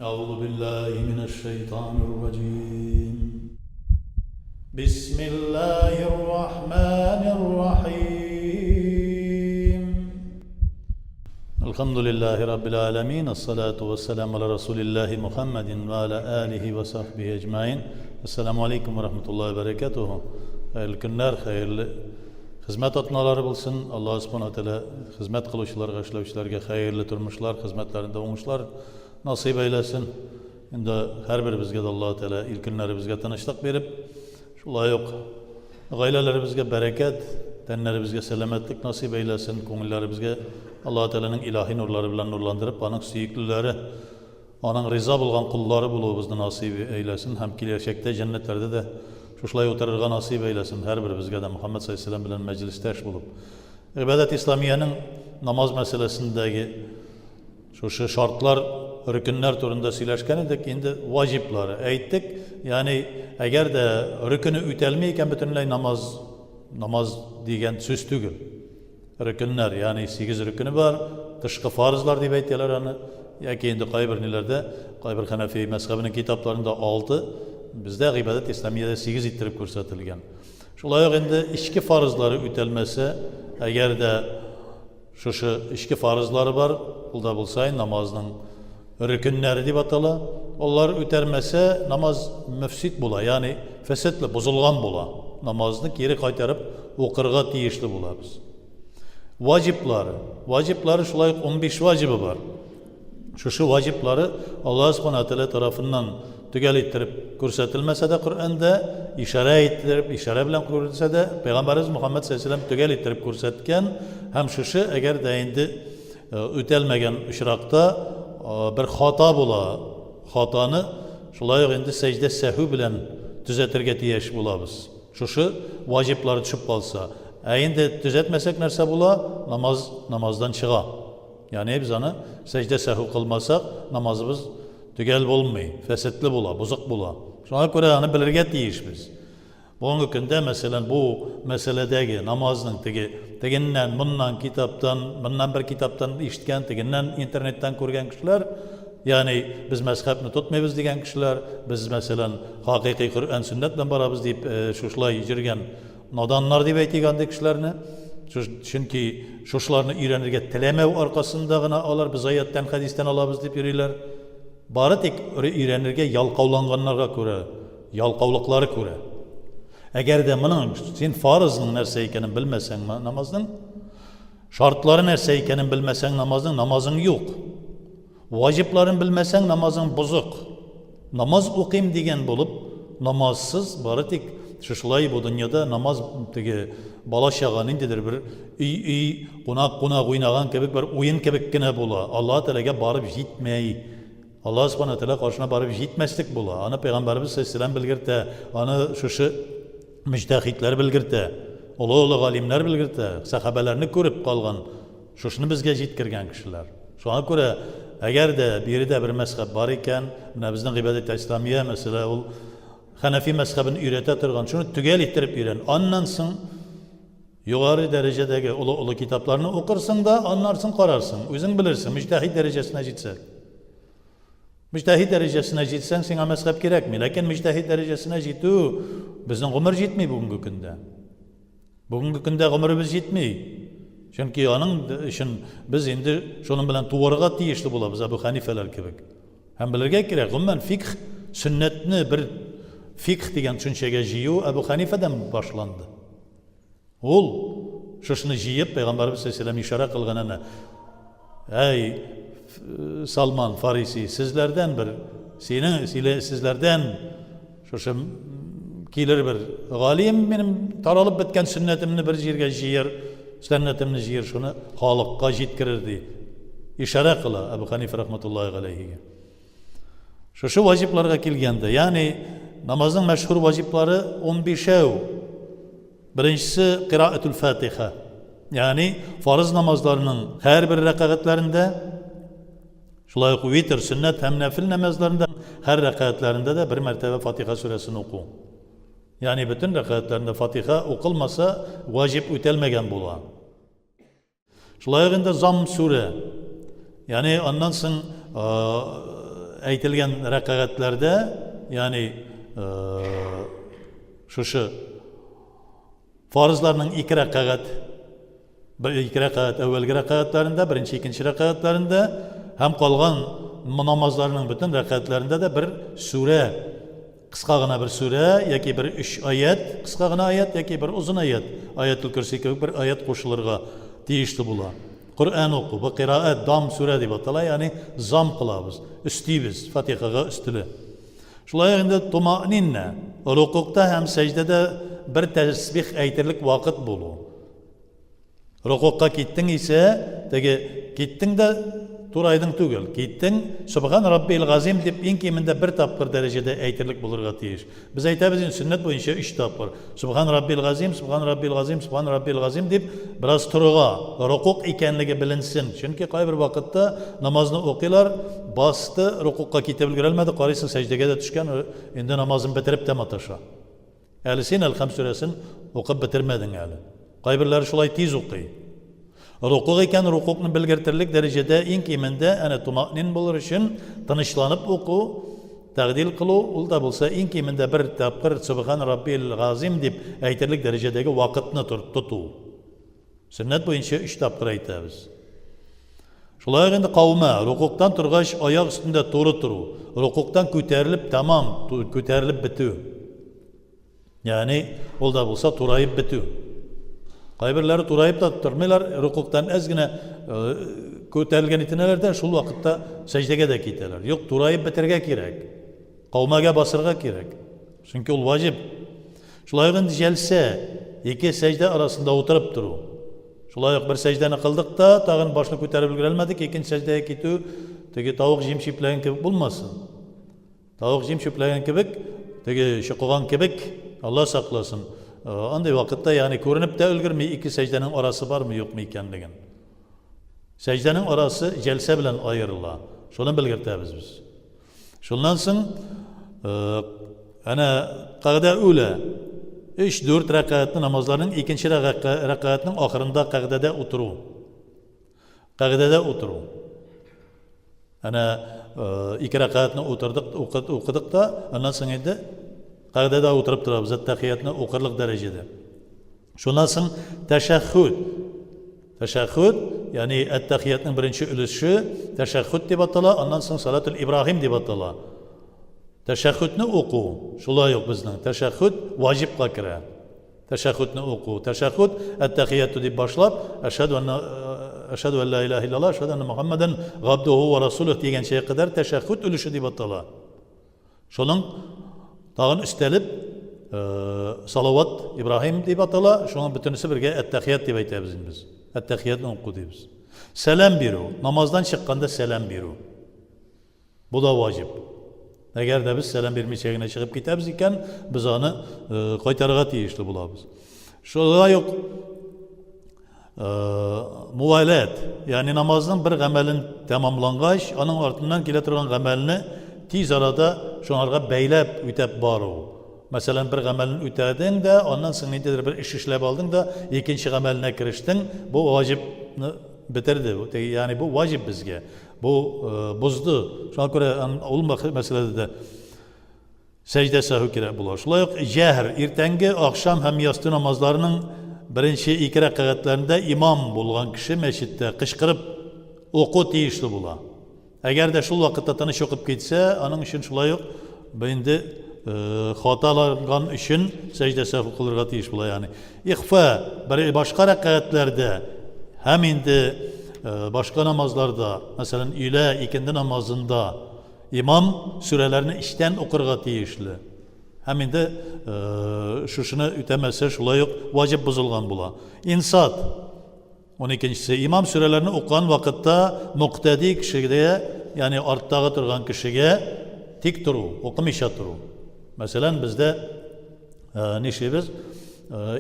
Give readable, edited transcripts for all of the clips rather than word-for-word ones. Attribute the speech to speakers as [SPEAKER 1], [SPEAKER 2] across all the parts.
[SPEAKER 1] أعوذ بالله من الشيطان الرجيم. بسم الله الرحمن الرحيم. الحمد لله رب العالمين. الصلاة والسلام على رسول الله محمد وعلى آله وصحبه أجمعين. السلام عليكم ورحمة الله وبركاته. Hayırlı günler, hayırlı hizmet atmaları bulsun. Allah subhanahu teala hizmet kılışlarga, işlevçilerge hayırlı turmuşlar, hizmetlerinde olmuşlar nasip eylesin. Şimdi her birimizge de Allah teala ilk günlerimizge tanıştık verip, şulay yok. Ailelerimizge bereket, tenlerimizge selametlik nasip eylesin. Konularımızge Allah teala'nın ilahi nurları bilen nurlandırıp, onun süyüklüleri, onun rıza bulgan kulları buluğumuzda nasip eylesin. Hem kileşekte cennetlerde de şuşlay otururga nasip eylesin. Her birimizge de Muhammed sallallahu aleyhi ve sellem bilen meclisteş bulup. İbadet İslamiye'nin namaz meselesindeki şu şartlar, rükünler turunda sileşken edik, indi vacipları eğittik. Yani eğer de rükünü ütelmeyken bütünley namaz diyen söz tügül. Rükünler yani 8 rükünü var, dışkı farzlar diye beytiyeler hani. Ya ki indi kaybırnilerde, Kaybır Hanefi mezhebinin kitaplarında 6, bizde ibadet İslamiye'de 8 ittirip kursatilgen. Şulay indi işki farzları ütelmese, eğer de şu işki farzları var, bulda bulsayın namazının rükünleri diye batılı, onlar ütermese namaz müfsit bula, yani fesetle bozulgan bula. Namazını geri kaytarıp okurga tiyişli bula biz. Vacipları şulay 15 vacibi var. Şu vacipları Allah subhanahu teala tarafından tügel ettirip kursatilmese de Kur'an'da işare ettirip, işare bilen kurulsa da Peygamberimiz Muhammed sallallahu aleyhi ve sellem tügel ettirip kursatken hem şu eğer de indi ütelmegen işrakta bir hata bula, hatanı şulay indi secde sehü bilen düzeltirge tiyeş bulabız. Şu vacipları düşüp kalsa, indi düzeltmesek nerse bula, namazdan çığa. Yani biz onu secde sehü kılmasak namazımız tügel olmuyor, fesetli bula, bozuk bula. Şuna göre onu bilirge tiyiş biz. Bugünkü günde mesela bu meseledeki namazın teginden, bundan bir kitaptan işitken, teginden internetten kurgan kişiler, yani biz mezhebini tutmayız diyen kişiler, biz mesela hakiki Kur'an sünnetle barabız deyip şuşlay jirgen nadanlar deyip eytigan kişilerini, çünkü şuşlarını öğrenirge telemev arkasındağına alır, biz ayetten, hadisten alabız deyip yürüyorlar. Bari tek öğrenirge yalqavlanganlarga göre, yalqavlıkları göre. Eğer de bunun sen farzının nerse ekenin bilmesen namazın, şartları nerse ekenin bilmesen namazın yok. Vaciplerin bilmesen namazın bozuk. Namaz okuyayım diyen bulup, namazsız bari tek şuşlay bu dünyada namaz balaş yağan indidir bir iyi konak oynagan kebek bir oyun kebek gene bula. Allah Teala'ga barıp gitmeyi. Allah subhanahu teala karşına barıp gitmeslik bula. Ana Peygamberimiz sallallahu aleyhi ve sellem bilgirte, ana şu müctehitler bilgirte, ulu alimler bilgirte, sahabelerini görüp kalgan, şunu bizge jitkirgen kişiler. Şuna göre eğer de biri de bir mezhep var iken, bizden ibadet İslamiye mesela ol Hanefi mezhebini öğrete turgan, şunu tügel ettirip öğren. Anlansın, yukarı derecedeki ulu kitaplarını okursun da anlarsın, kararsın. Özün bilirsin, müctehit derecesine jitsek. Müctehit derecesine jitsen sana mezhep gerekmi. Lakin müctehit derecesine jitu bizden ömür jitmiyor bugünkü günde. Bugünkü günde ömrümüz jitmiyor. Çünkü onun için biz indi şunun bilen tuvarga tiyişli bulabız Ebu Hanifeler gibi. Hem bilirge gerek. Ondan fikh sünnetini bir fikh diyen düşüncege jiyu Ebu Hanife'den başlandı. Ol şunu jiyip Peygamberimiz sallallahu aleyhi ve sellem işare kılganına ey Salman Farisi sizlerden sizlerden şu kiler bir galim benim taralıp bitken sünnetimni bir jirge jiyir sünnetimni jiyir şunu halıkka jitkirirdi işare kıla Ebu Hanife rahmetullahi aleyhi. Şu vaciplarga kelgende yani namazın meşhur vacipları 15'ev. Birincisi kıraatul Fatiha. Yani farz namazlarının her bir rekatlerinde şulay vitr sünnet hem nafil namazlarında her rekatlerinde de bir mertebe Fatiha suresini oku. Yani bütün rekatlerinde Fatiha okulmasa vacip ütelmegen bula. Şulay inde Zam sure. Yani ondan sonra aytilgan raqatlarda, ya'ni shu farzlarning ikki raqat avvalgi raqatlarında, birinchi, ikkinchi raqatlarında ham qolgan namozlarning butun raqatlarında bir sura, qisqagina bir sura yoki bir 3 oyat, qisqagina oyat yoki bir uzun oyat, Ayatul Kursi kabi bir oyat qo'shilirga tegishli bo'ladi. Qur'on o'qu, bu qiroat dam sura deb ataladi, ya'ni zam qilamiz, ustiymiz, Fatihaga ustili. Shunday endi tumaninna, rukuqda ham sajdada bir tasbih aytirlik vaqt bo'ladi. Rukuqqa ketding ise, ketding de turaydın tugul. Ketding, Subhan Rabbil Azim deb eng kemida bir tapqir darajada aytirlik bo'lirga tegish. Biz aytamiz, sunnat bo'yicha 3 tapqir. Subhan Rabbil Azim, Subhan Rabbil Azim, Subhan Rabbil Azim deb biroz turg'a, rukuq ekanligi bilinsin. Chunki qay bir vaqtda namozni o'qiylar, bosdi, rukuqqa ketib ulgurolmadi, qaraysiz sajdaga da tushgan, endi namozni bitirib tamatasha. Hali sen Al-Ham surasini o'qib bitirmading hali. Qay birlari shulay tez o'qiy. Rukuq ekan, rukuqni bilgirtirlik darajada eng kemida ana tumanin bo'lar uchun tinchlanib o'qu, taqdil qilu, ulda bo'lsa eng kemida bir tapqir Subhan Rabbil Azim deb aytirlik darajadagi vaqtni tutuv. Sunnat bo'yicha 3 tapqir aytamiz. Shulay endi qavma rukuqdan turg'ach oyoq ustida to'g'ri turuv, rukuqdan ko'tarilib tamom, ko'tarilib bituv. Ya'ni ulda bo'lsa turayib bituv. Qaybirlari turayib da turmaylar, rukuqdan azgina ko'tarilgan itinalardan shul vaqtda sajdaga da ketadilar. Yo'q, turayib bitirga kerak. Qavmaga bosirga kerak. Chunki ul vojib. Shulay endi jalsa, ikki sajda orasida o'tirib turuv. Shulay bir sajdani qildikda, tag'in boshni ko'tarib ulgurolmadik, ikkinchi sajdaga ketuv, tovuq jim shiplagan kibik bo'lmasin. Tovuq jim shiplagan kibik, shiqilgan kibik, Alloh saqlasin. Anday vaqtda ya'ni ko'rinib da ulgurmay ikki sajdaning orasi bormi yo'qmi ekanligini. Sajdaning orasi jalsa bilan ayriladi. Shuni bilgirtamiz biz. Shundan so'ng ana qag'da ula 3-4 raqatli namozlarning ikkinchi raqatning oxirida qag'dada o'tiruv. Qag'dada o'tiruv. Ana ikki raqatni o'qidiqda, undan so'ng endi qag'dada o'tirib turamiz, at-tahiyatni o'qirlik darajada. Shundan so'ng tashahhud. Tashahhud, ya'ni at-tahiyatning birinchi ulushi tashahhud deb ataladi, undan so'ng salatul Ibrohim deb ataladi. Tashahhudni o'qu, shulay yo'q bizning. Tashahhud vojibga kiradi. Tashahhudni o'qu. Tashahhud at-tahiyatu deb boshlab, ashhadu an la ilaha illalloh, ashhadu anna Muhammadan abduhu va rasuluhu degancha qadar tashahhud ulushi deb ataladi. Shuning tag'in ustalib salovat İbrahim deb ataladi. Shuni butunisi birga at-tahiyat deb aytamiz biz. At-tahiyatni o'qu deymiz. Salam beru, namozdan chiqqanda salam beru. Bu da vojib. Agarda biz salam bermay chiqib ketamiz ekan, biz uni qaytarga tegishli bo'lamiz. Shunday yo'q. Muvalat, ya'ni namozning bir amalini tamomlangach, uning ortidan kela turgan amalni tez arada shunlarga baylab o'tab boru. Masalan, bir amalni o'tading da, ondan so'ng bir ish ishlab olding da, ikkinchi amalga kirishding, bu vojibni bitirdi. Ya'ni bu vojib bizga. Bu buzdi. Shunga ko'ra ul masalada sajda sahv kerak bo'ladi. Shunday jahr, ertangi oqshom ham yotsi namozlarining birinchi ikki raqatlarida imom bo'lgan kishi masjidda qishqirib o'qu tegishli bo'ladi. Agarda shu vaqtda tanish o'qib ketsa, uning uchun shunday yo'q. Bu endi xatolangan uchun sajda sahv qilirga tegish bo'ladi. Ya'ni ixfa boshqa raqatlarda ham endi boshqa namozlarda, masalan, uyla ikindi namozida imom suralarni ishdan o'qirga tegishli. Ham endi shuni o'tamasa shulay yo'q, vojib buzilgan bo'ladi. Insot 12-si imom suralarni o'qigan vaqtda muqtadi kishiga, ya'ni ortdagi turgan kishiga tik turuv, o'qimisha turuv. Masalan, bizda nishimiz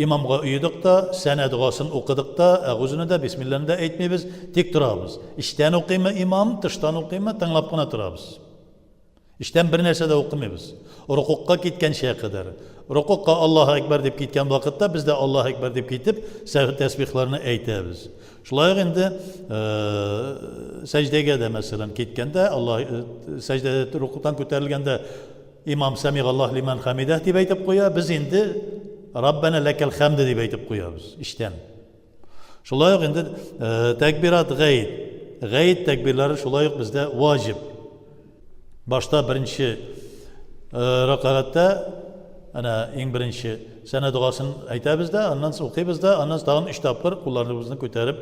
[SPEAKER 1] imomga uydiqda, sana duosini o'qidiqda, ag'uzini da, bismillahni da aytmaymiz, tik turamiz. Ishdan o'qiymi imom, tishdan o'qiymi, tinglab qana turamiz. İşten bir narsa da o'qimaymiz. Rukuqqa ketgancha qadar. Rukuqqa Allohu akbar deb ketgan vaqtda biz de Allohu akbar deb ketib, sahv tasbihlarni aytamiz. Shulay endi sajdaga da masalan ketganda Alloh sajdada rukuqdan ko'tarilganda imom Samiallohu liman hamidah deb aytib qo'ya, biz endi Rabbana lakal hamd deb aytib qo'yamiz ishdan. Shulay endi takbirat g'ayd takbirlari shulay bizda vojib. Başta birinchi raqatda ana eng birinchi sana duosini aytabizda, ondan so'ng o'qaymizda, ondan so'ng 3 tapqir qo'llarimizni ko'tarib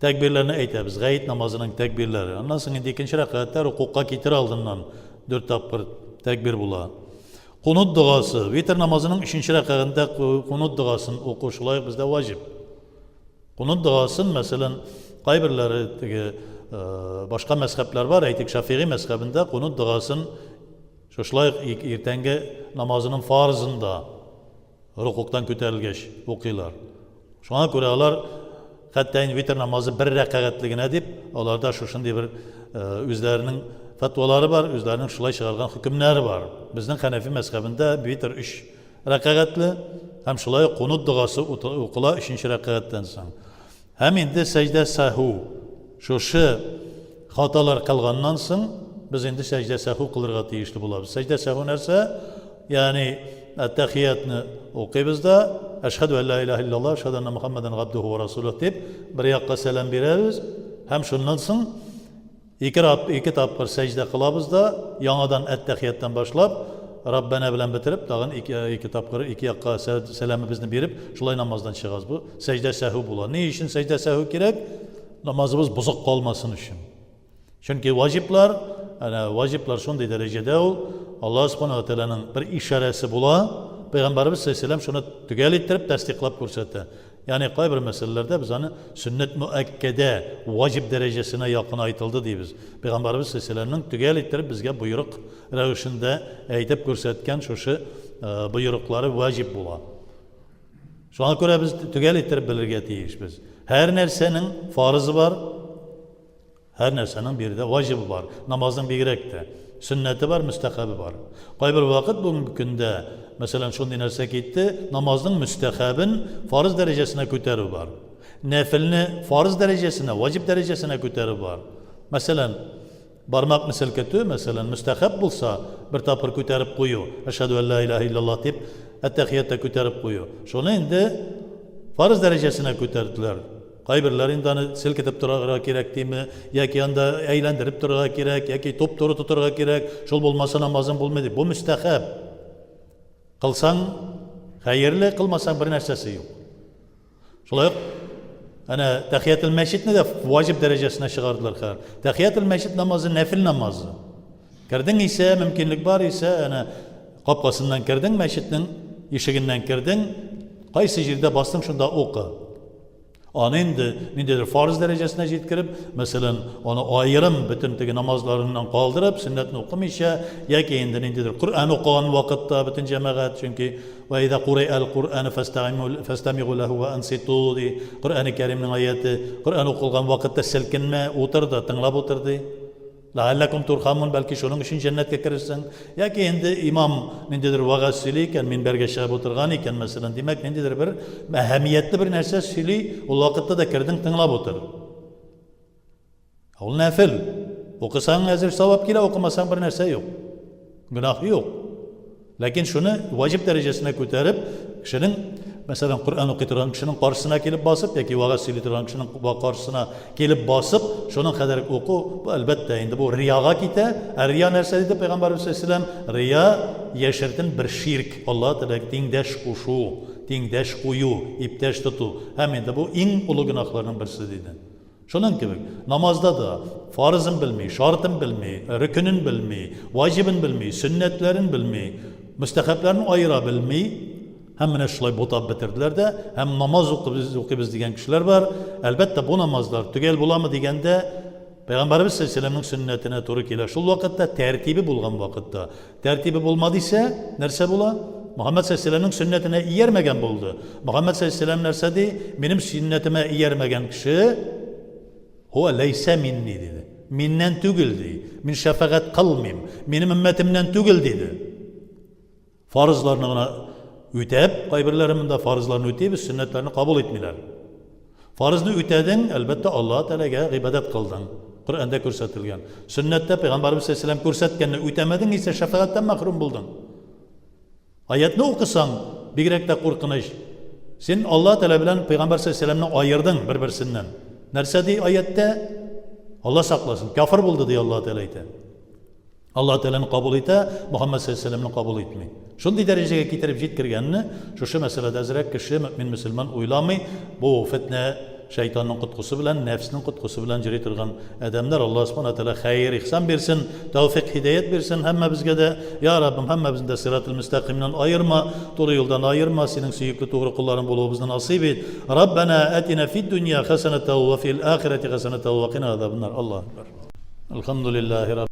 [SPEAKER 1] takbirlarni aytamiz. G'ayd namozining takbirlari. Ondan so'ng ikkinchi raqatda rukuqqa ketir oldindan 4 tapqir takbir bo'ladi. Qunut duosi, vitr namozining 3-chi raqatida qunut duosini o'qish shulay bizda vojib. Qunut duosini masalan qaybirlari boshqa mazhablar var. Aytik Shafi'i mazhabında qunut duosini shulay ertangi namozining farzında rukuqdan ko'tarilgach o'qiylar. Shuna ko'ra ular hattoin vitr namozi 1 raqatligina deb, ularda shunday bir o'zlarining fatvolari var, o'zlarining shulay chiqargan hukmlari var. Bizning Hanafi mazhabında vitr 3 raqatli, ham shulay qunut duosi o'qila 3-raqatdan so'ng. Ham endi sajda sahv Şoşu hatalar qilgandan so'ng biz endi sajda sahv qilirga tegishli bo'lamiz. Sajda sahv narsa, ya'ni at-tahiyatni o'qaymizda, ashhadu an la ilaha illalloh, ashhadu anna Muhammadan abduhu va rasuluh deb bir yoqqa salom beramiz. Ham shundan so'ng ikki tapqir sajda qilamizda, yangadan at-tahiyatdan boshlab Rabbana bilan bitirib, tag'in ikki tapqir ikki yoqqa salomimizni berib, shulay namozdan chiqamiz. Bu sajda sahv bo'ladi. Ne uchun sajda sahv kerak? Namazımız bozuk kalmasın için. Çünkü vaciplar şunday derecede Allah subhanahu wa ta'ala'nın bir işaresi bula, Peygamberimiz sallallahu aleyhi ve sellem şunu tügel ettirip tasdiklap ko'rsatdi. Yani bir meselelerde biz hani sünnet müekkede vacip derecesine yakın aytıldı deymiz. Peygamberimiz sallallahu aleyhi ve sellem'nin tügel ettirip bizge buyruk rəvişinde aytib ko'rsatgan şu buyrukları vacip bula. Şuna göre biz tügel ettirip bilirge deyiş biz. Her narsenin farzı var, her narsenin bir de vacibi var. Namazın bir gerekti. Sünneti var, müstehabi var. Bir vakit bugünkü günde mesela şunday narsa gitti, namazın müstehabin farz derecesine ko'tarib var. Nafilni farz derecesine, vacip derecesine ko'tarib var. Mesela barmak misal kötü, mesela müstehab bulsa bir tapır ko'tarib qo'yu, eşhedü en la ilahe illallah deb at-tahiyatta ko'tarib qo'yu. Şunu endi farz derecesine ko'tardilar. Qaybirlar endi ani silkitib turarga kerak deymi, yoki anda aylantirib turarga kerak, yoki to'p-to'g'ri tuturga kerak. Shul bo'lmasa namozing bo'lmaydi. Bu mustahab. Qilsang xayrli, qilmasang bir narsasi yo'q. Shulay ana tahiyatul masjidni de vacib derecesine chiqardilar. Tahiyatul masjid namozi nafil namozi. Kirding ise mümkinlik var ise ana qapqasidan kirding, masjidning eshigidan kirding, qaysi yerda bosding shunda o'qi. Onu endi nindedir farz derecesine yetkirib, mesela onu ayırım bütün namazlarından kaldırıp sünnetini okumayışa, yoki endi nindedir Kur'an o'qigan vaqtda bütün cemaat, çünkü ve izâ quri'al Kur'an fastami'u lehu ve ansitu di Kur'an-ı Kerim'nin ayeti, Kur'an o'qilgan vaqtda silkinme, o'tirdi, tinglab o'tirdi. La'allakum turhamun, belki şunun için cennetke kirersin. Yoki endi imam nindedir va'z söyleyken minberge chiqib o'tirgan ekan, mesela demek nindedir bir ahamiyatli bir narsa söyley, o vaqtda da kirding, tinglab o'tir. O nafil. O'qisang azir savob kela, o'qimasang bir narsa yo'q. Gunoh yo'q. Lakin shuni vacib derecesine ko'tarib, kishining mesela Kur'an o'qiydigan kishining qarshisina kelib bosib, yoki va'z söyleydigan kishining qarshisina kelib bosib, shunun qadar o'qu, bu albatta endi bu riyoga ketadi. Riyo narsa dedi Peygamberimiz sollallohu alayhi vasallam, riyo yashirtin bir shirk. Alloh taolo tengdash qo'shu, tengdash qo'yu, iptash tutu. Ham endi bu eng ulug' gunohlarning birisi dedi. Şunun gibi namazda da farzın bilmeyi, şartın bilmeyi, rükünün bilmeyi, vacibin bilmeyi, sünnetlerin bilmeyi, müstehaplerini ayıra bilmeyi, hem ne şulay botab bitirdiler de, hem namaz okuyup diyen kişiler var. Elbette bu namazlar tügel bulamı degende Peygamberimiz sallallahu aleyhi ve sellem'nin sünnetine doğru gelir. Şu vakitte tertibi bulgan vakitte. Tertibi bulmadıysa nerse bula? Muhammed sallallahu aleyhi ve sellem'nin sünnetine iyermegen buldu. Muhammed sallallahu aleyhi ve sellem nerse di? Benim sünnetime iyermegen kişi huve leyse minni dedi. Minten tügül di. Min şefaat kılmayayım. Benim ümmetimden tügül dedi. Farzlarını ona ütep, kayberlerimin de farzlarını üteyip sünnetlerini kabul etmiyorlar. Farzını ütedin, elbette Allah Teala'ya ibadet kıldın. Kur'an'da көрсетілген. Sünnette Peygamberimiz Aleyhisselam көрсетkenini ütemedin ise şefaatten mahrum buldun. Ayetini okusan, bigirek de korkunuş. Sen Allah Teala bilen Peygamber Aleyhisselam'ı ayırdın birbirisinden. Nerse diye ayette Allah saklasın. Kafir buldu diye Allah Teala ite. Allah Teala'nın kabul ite, Muhammed Aleyhisselam'ın kabul etmeyi. Şunday dereceye getirip jetkirgenini, şu meselede azrek kişi mümin Müslüman uylamay, bu fitne şeytanın kutkusu bilen, nefsinin kutkusu bilen ciri turgan adamlar Allah subhanahu teala hayır ihsan versin, tevfik hidayet versin. Hemme bizge de ya Rabbim hemme bizden sırat-ı müstakimden ayırma, doğru yoldan ayırma, senin süyüklü doğru kulların bulduğumuzdan nasip et. Rabbena atina fid dünya hasenete ve fil ahireti hasenete ve qina azabınnar. Allah'a ekber. Elhamdülillahi Rabbi.